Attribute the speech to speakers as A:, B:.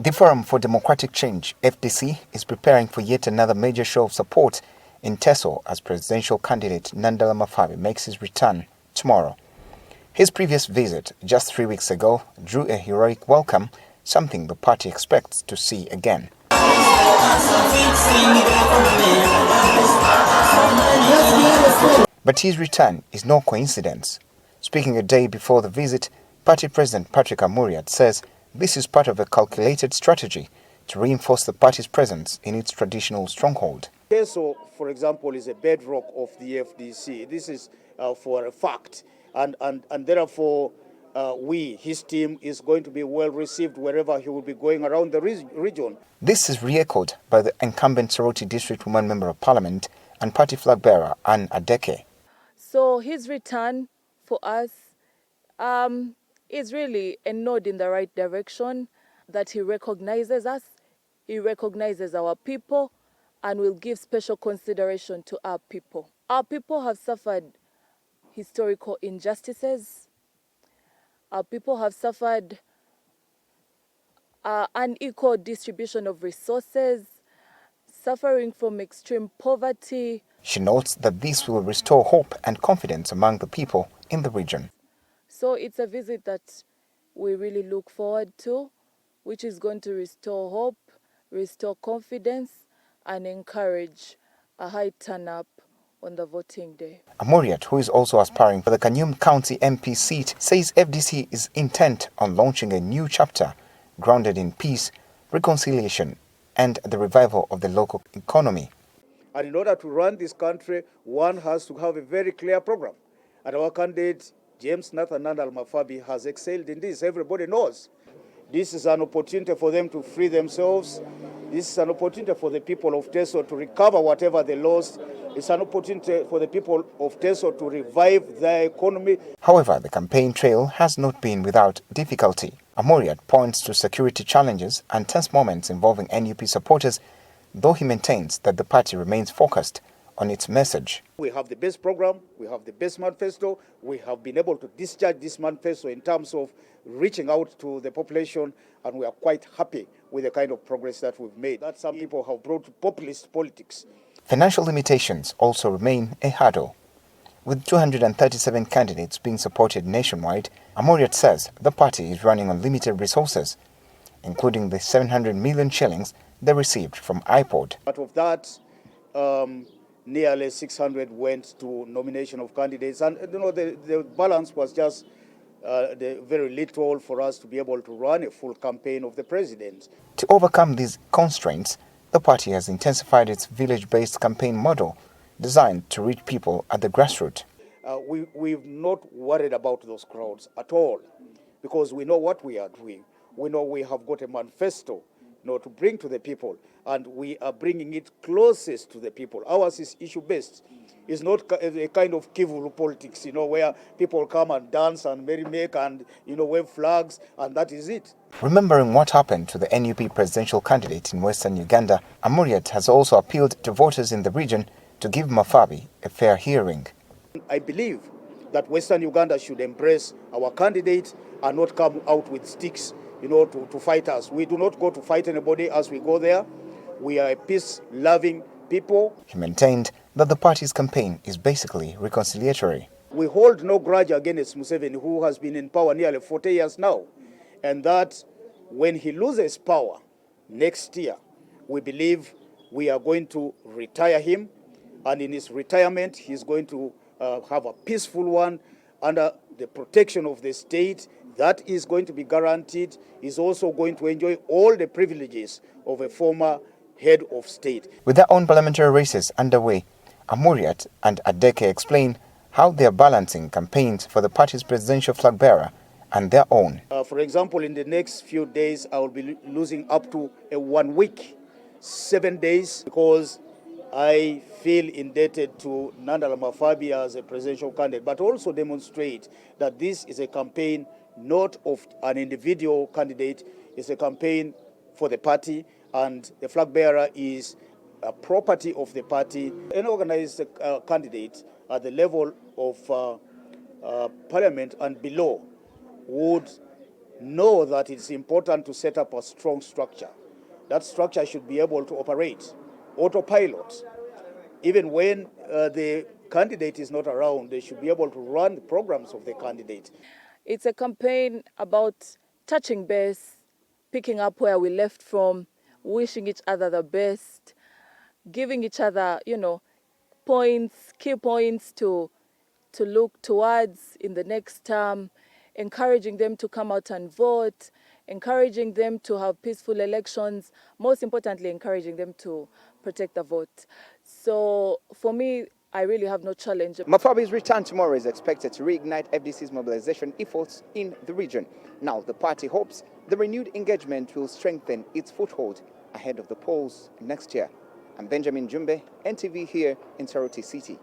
A: The Forum for Democratic Change, FDC, is preparing for yet another major show of support in Teso as presidential candidate Nandala Mafabi makes his return tomorrow. His previous visit, just 3 weeks ago, drew a heroic welcome, something the party expects to see again. But his return is no coincidence. Speaking a day before the visit, Party President Patrick Amuriat says this is part of a calculated strategy to reinforce the party's presence in its traditional stronghold.
B: Teso, for example, is a bedrock of the FDC. This is for a fact. And therefore, his team, is going to be well received wherever he will be going around the region.
A: This is re-echoed by the incumbent Soroti District Woman Member of Parliament and party flag bearer Adeke.
C: So his return for us is really a nod in the right direction, that he recognizes us, he recognizes our people, and will give special consideration to our people. Our people have suffered historical injustices. Our people have suffered unequal distribution of resources, suffering from extreme poverty.
A: She notes that this will restore hope and confidence among the people in the region.
C: So it's a visit that we really look forward to, which is going to restore hope, restore confidence, and encourage a high turn-up on the voting day.
A: Amuriat, who is also aspiring for the Kanyum County MP seat, says FDC is intent on launching a new chapter grounded in peace, reconciliation, and the revival of the local economy.
B: And in order to run this country, one has to have a very clear program. And our candidate, James Nandala Mafabi, has excelled in this. Everybody knows. This is an opportunity for them to free themselves. This is an opportunity for the people of Teso to recover whatever they lost. It's an opportunity for the people of Teso to revive their economy.
A: However, the campaign trail has not been without difficulty. Amuriat points to security challenges and tense moments involving NUP supporters, though he maintains that the party remains focused on its message.
B: We have the best program, we have the best manifesto, we have been able to discharge this manifesto in terms of reaching out to the population, and we are quite happy with the kind of progress that we've made. That some people have brought populist politics.
A: Financial limitations also remain a hurdle. With 237 candidates being supported nationwide, Amuriat says the party is running on limited resources, including the 700 million shillings they received from IPOD.
B: Out of that, nearly 600 went to nomination of candidates, and the balance was just very little for us to be able to run a full campaign of the president.
A: To overcome these constraints, the party has intensified its village-based campaign model designed to reach people at the grassroots.
B: We've not worried about those crowds at all, because we know what we are doing. We know we have got a manifesto to bring to the people, and we are bringing it closest to the people. Ours is issue-based. It's not a kind of kivulu politics, where people come and dance and merry-make and, wave flags, and that is it.
A: Remembering what happened to the NUP presidential candidate in Western Uganda, Amuriat has also appealed to voters in the region to give Mafabi a fair hearing.
B: I believe that Western Uganda should embrace our candidate and not come out with sticks, to fight us. We do not go to fight anybody as we go there. We are a peace-loving people.
A: He maintained that the party's campaign is basically reconciliatory.
B: We hold no grudge against Museveni, who has been in power nearly 40 years now, and that when he loses power next year, we believe we are going to retire him, and in his retirement, he's going to have a peaceful one under the protection of the state. That is going to be guaranteed. He's also going to enjoy all the privileges of a former head of state.
A: With their own parliamentary races underway, Amuriat and Adeke explain how they are balancing campaigns for the party's presidential flag bearer and their own.
B: For example, in the next few days, I will be losing up to 1 week, 7 days, because I feel indebted to Nandala Mafabi as a presidential candidate, but also demonstrate that this is a campaign not of an individual candidate. It's a campaign for the party, and the flag bearer is a property of the party. An organized candidate at the level of parliament and below would know that it's important to set up a strong structure. That structure should be able to operate autopilot. Even when the candidate is not around, they should be able to run the programs of the candidate.
C: It's a campaign about touching base, picking up where we left from, wishing each other the best, giving each other, points, key points to look towards in the next term, encouraging them to come out and vote, encouraging them to have peaceful elections, most importantly, encouraging them to protect the vote. So for me, I really have no challenge.
A: Mafabi's return tomorrow is expected to reignite FDC's mobilization efforts in the region. Now, the party hopes the renewed engagement will strengthen its foothold ahead of the polls next year. I'm Benjamin Jumbe, NTV here in Soroti City.